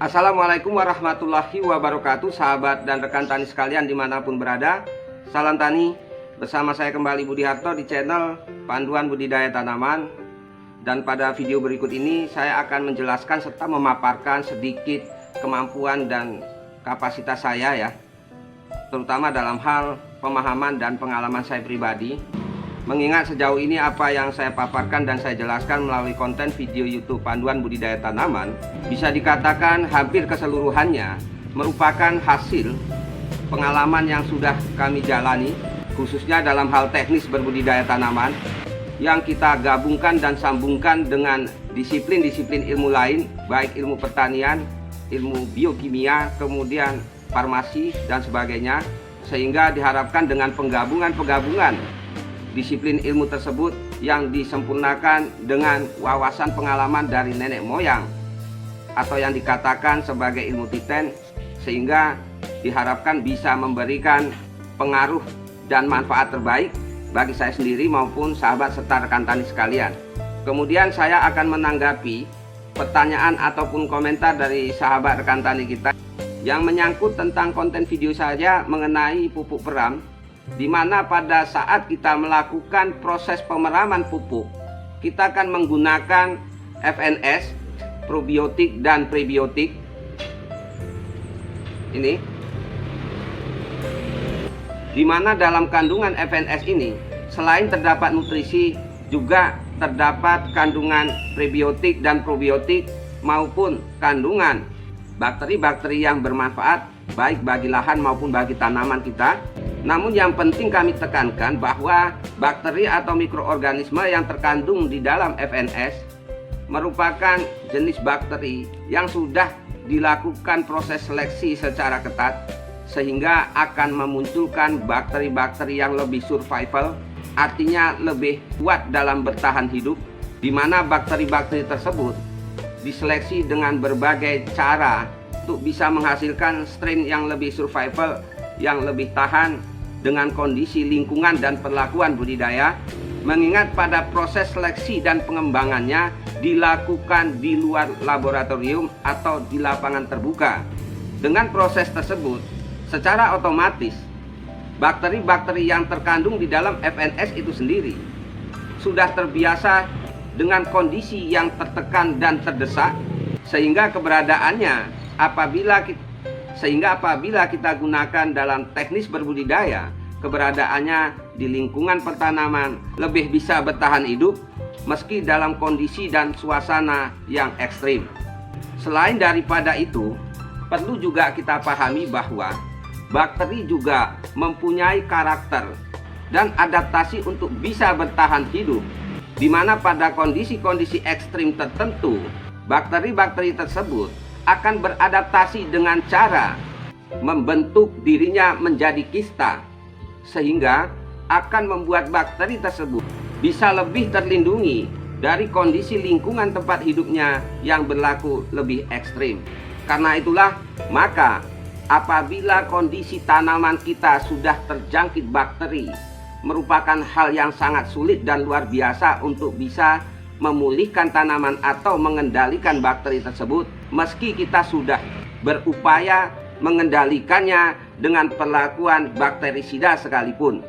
Assalamualaikum warahmatullahi wabarakatuh, sahabat dan rekan tani sekalian dimanapun berada. Salam tani, bersama saya kembali Budi Harto di channel Panduan Budidaya Tanaman. Dan pada video berikut ini saya akan menjelaskan serta memaparkan sedikit kemampuan dan kapasitas saya ya, terutama dalam hal pemahaman dan pengalaman saya pribadi. Mengingat sejauh ini apa yang saya paparkan dan saya jelaskan melalui konten video YouTube Panduan Budidaya Tanaman bisa dikatakan hampir keseluruhannya merupakan hasil pengalaman yang sudah kami jalani, khususnya dalam hal teknis berbudidaya tanaman yang kita gabungkan dan sambungkan dengan disiplin-disiplin ilmu lain, baik ilmu pertanian, ilmu biokimia, kemudian farmasi dan sebagainya, sehingga diharapkan dengan penggabungan disiplin ilmu tersebut yang disempurnakan dengan wawasan pengalaman dari nenek moyang atau yang dikatakan sebagai ilmu titen, sehingga diharapkan bisa memberikan pengaruh dan manfaat terbaik bagi saya sendiri maupun sahabat serta rekan tani sekalian. Kemudian saya akan menanggapi pertanyaan ataupun komentar dari sahabat rekan tani kita yang menyangkut tentang konten video saya mengenai pupuk peram, di mana pada saat kita melakukan proses pemeraman pupuk, kita akan menggunakan FNS, probiotik dan prebiotik. Ini, di mana dalam kandungan FNS ini selain terdapat nutrisi, juga terdapat kandungan prebiotik dan probiotik maupun kandungan bakteri-bakteri yang bermanfaat baik bagi lahan maupun bagi tanaman kita. Namun yang penting kami tekankan bahwa bakteri atau mikroorganisme yang terkandung di dalam FNS merupakan jenis bakteri yang sudah dilakukan proses seleksi secara ketat, sehingga akan memunculkan bakteri-bakteri yang lebih survival, artinya lebih kuat dalam bertahan hidup, di mana bakteri-bakteri tersebut diseleksi dengan berbagai cara untuk bisa menghasilkan strain yang lebih survival, yang lebih tahan dengan kondisi lingkungan dan perlakuan budidaya, mengingat pada proses seleksi dan pengembangannya dilakukan di luar laboratorium atau di lapangan terbuka. Dengan proses tersebut, secara otomatis bakteri-bakteri yang terkandung di dalam FNS itu sendiri sudah terbiasa dengan kondisi yang tertekan dan terdesak, sehingga apabila kita gunakan dalam teknis berbudidaya, keberadaannya di lingkungan pertanaman lebih bisa bertahan hidup meski dalam kondisi dan suasana yang ekstrim. Selain daripada itu, perlu juga kita pahami bahwa bakteri juga mempunyai karakter dan adaptasi untuk bisa bertahan hidup, di mana pada kondisi-kondisi ekstrim tertentu bakteri-bakteri tersebut akan beradaptasi dengan cara membentuk dirinya menjadi kista, sehingga akan membuat bakteri tersebut bisa lebih terlindungi dari kondisi lingkungan tempat hidupnya yang berlaku lebih ekstrim. Karena itulah, maka apabila kondisi tanaman kita sudah terjangkit bakteri, merupakan hal yang sangat sulit dan luar biasa untuk bisa memulihkan tanaman atau mengendalikan bakteri tersebut, meski kita sudah berupaya mengendalikannya dengan perlakuan bakterisida sekalipun.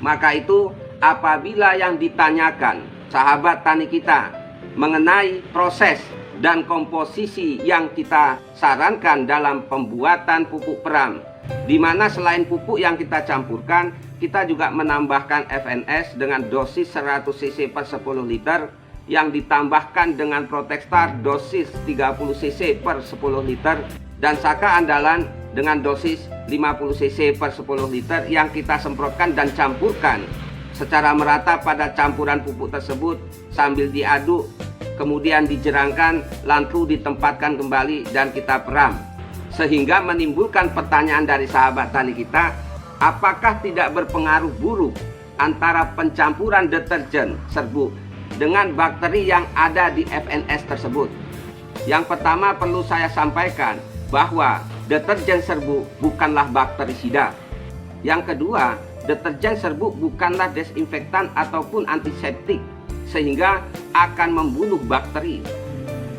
Maka itu, apabila yang ditanyakan sahabat tani kita mengenai proses dan komposisi yang kita sarankan dalam pembuatan pupuk peram, di mana selain pupuk yang kita campurkan, kita juga menambahkan FNS dengan dosis 100 cc per 10 liter, yang ditambahkan dengan Protextar dosis 30 cc per 10 liter, dan Saka Andalan dengan dosis 50 cc per 10 liter yang kita semprotkan dan campurkan secara merata pada campuran pupuk tersebut sambil diaduk, kemudian dijerangkan, lalu ditempatkan kembali dan kita peram, sehingga menimbulkan pertanyaan dari sahabat tani kita, apakah tidak berpengaruh buruk antara pencampuran deterjen serbuk dengan bakteri yang ada di FNS tersebut? Yang pertama perlu saya sampaikan bahwa deterjen serbuk bukanlah bakterisida. Yang kedua, deterjen serbuk bukanlah desinfektan ataupun antiseptik, sehingga akan membunuh bakteri.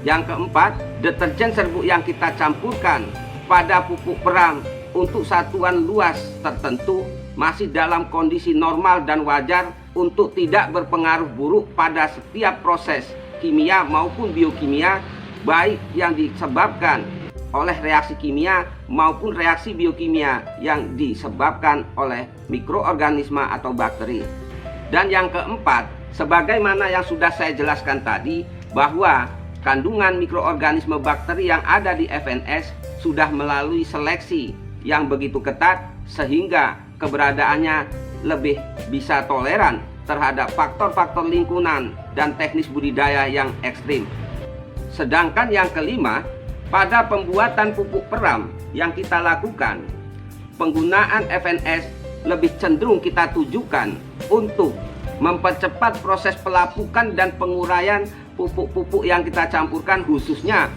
Yang keempat, deterjen serbuk yang kita campurkan pada pupuk peram untuk satuan luas tertentu masih dalam kondisi normal dan wajar untuk tidak berpengaruh buruk pada setiap proses kimia maupun biokimia, baik yang disebabkan oleh reaksi kimia maupun reaksi biokimia yang disebabkan oleh mikroorganisme atau bakteri. Dan yang keempat, sebagaimana yang sudah saya jelaskan tadi, bahwa kandungan mikroorganisme bakteri yang ada di FNS sudah melalui seleksi yang begitu ketat sehingga keberadaannya lebih bisa toleran terhadap faktor-faktor lingkungan dan teknis budidaya yang ekstrim. Sedangkan yang kelima, pada pembuatan pupuk peram yang kita lakukan, penggunaan FNS lebih cenderung kita tujukan untuk mempercepat proses pelapukan dan penguraian pupuk-pupuk yang kita campurkan, khususnya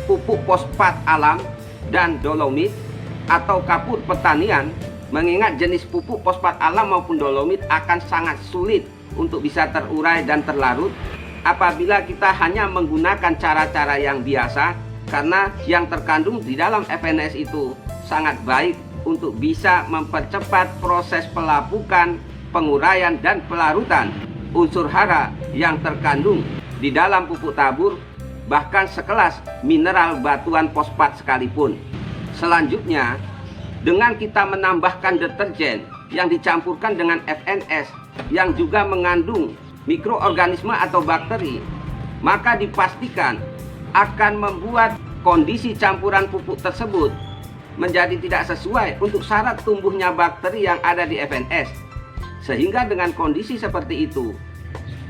pupuk fosfat alam dan dolomit atau kapur pertanian, mengingat jenis pupuk fosfat alam maupun dolomit akan sangat sulit untuk bisa terurai dan terlarut apabila kita hanya menggunakan cara-cara yang biasa, karena yang terkandung di dalam FNS itu sangat baik untuk bisa mempercepat proses pelapukan, penguraian dan pelarutan unsur hara yang terkandung di dalam pupuk tabur, bahkan sekelas mineral batuan fosfat sekalipun. Selanjutnya, dengan kita menambahkan deterjen yang dicampurkan dengan FNS yang juga mengandung mikroorganisme atau bakteri, maka dipastikan akan membuat kondisi campuran pupuk tersebut menjadi tidak sesuai untuk syarat tumbuhnya bakteri yang ada di FNS. Sehingga dengan kondisi seperti itu,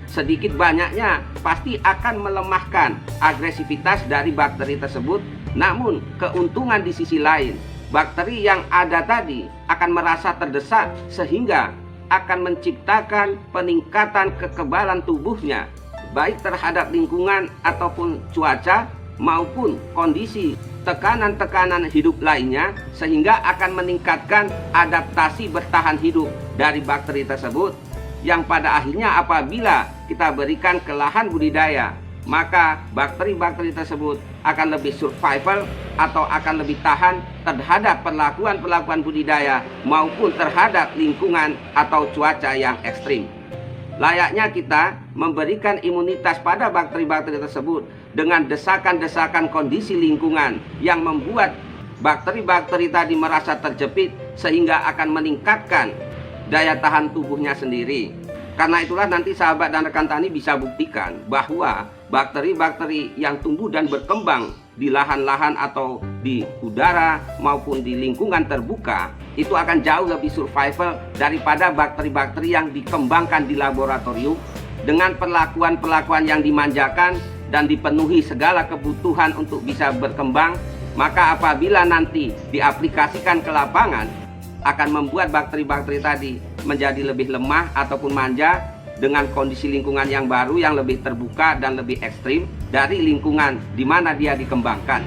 sedikit banyaknya pasti akan melemahkan agresivitas dari bakteri tersebut. Namun keuntungan di sisi lain, bakteri yang ada tadi akan merasa terdesak sehingga akan menciptakan peningkatan kekebalan tubuhnya baik terhadap lingkungan ataupun cuaca maupun kondisi tekanan-tekanan hidup lainnya, sehingga akan meningkatkan adaptasi bertahan hidup dari bakteri tersebut, yang pada akhirnya apabila kita berikan ke lahan budidaya, maka bakteri-bakteri tersebut akan lebih survival atau akan lebih tahan terhadap perlakuan-perlakuan budidaya maupun terhadap lingkungan atau cuaca yang ekstrim. Layaknya kita memberikan imunitas pada bakteri-bakteri tersebut dengan desakan-desakan kondisi lingkungan yang membuat bakteri-bakteri tadi merasa terjepit sehingga akan meningkatkan daya tahan tubuhnya sendiri. Karena itulah nanti sahabat dan rekan tani bisa buktikan bahwa bakteri-bakteri yang tumbuh dan berkembang di lahan-lahan atau di udara maupun di lingkungan terbuka itu akan jauh lebih survival daripada bakteri-bakteri yang dikembangkan di laboratorium dengan perlakuan-perlakuan yang dimanjakan dan dipenuhi segala kebutuhan untuk bisa berkembang. Maka apabila nanti diaplikasikan ke lapangan, akan membuat bakteri-bakteri tadi menjadi lebih lemah ataupun manja dengan kondisi lingkungan yang baru yang lebih terbuka dan lebih ekstrim dari lingkungan di mana dia dikembangkan.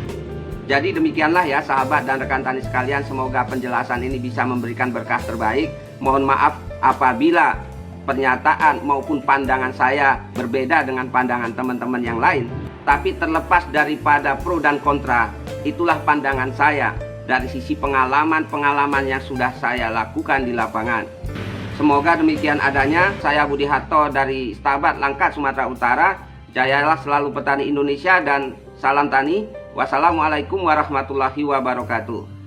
Jadi demikianlah ya sahabat dan rekan tani sekalian, semoga penjelasan ini bisa memberikan berkah terbaik. Mohon maaf apabila pernyataan maupun pandangan saya berbeda dengan pandangan teman-teman yang lain. Tapi terlepas daripada pro dan kontra, itulah pandangan saya dari sisi pengalaman-pengalaman yang sudah saya lakukan di lapangan. Semoga demikian adanya. Saya Budi Harto dari Stabat Langkat, Sumatera Utara. Jayalah selalu petani Indonesia dan salam tani. Wassalamualaikum warahmatullahi wabarakatuh.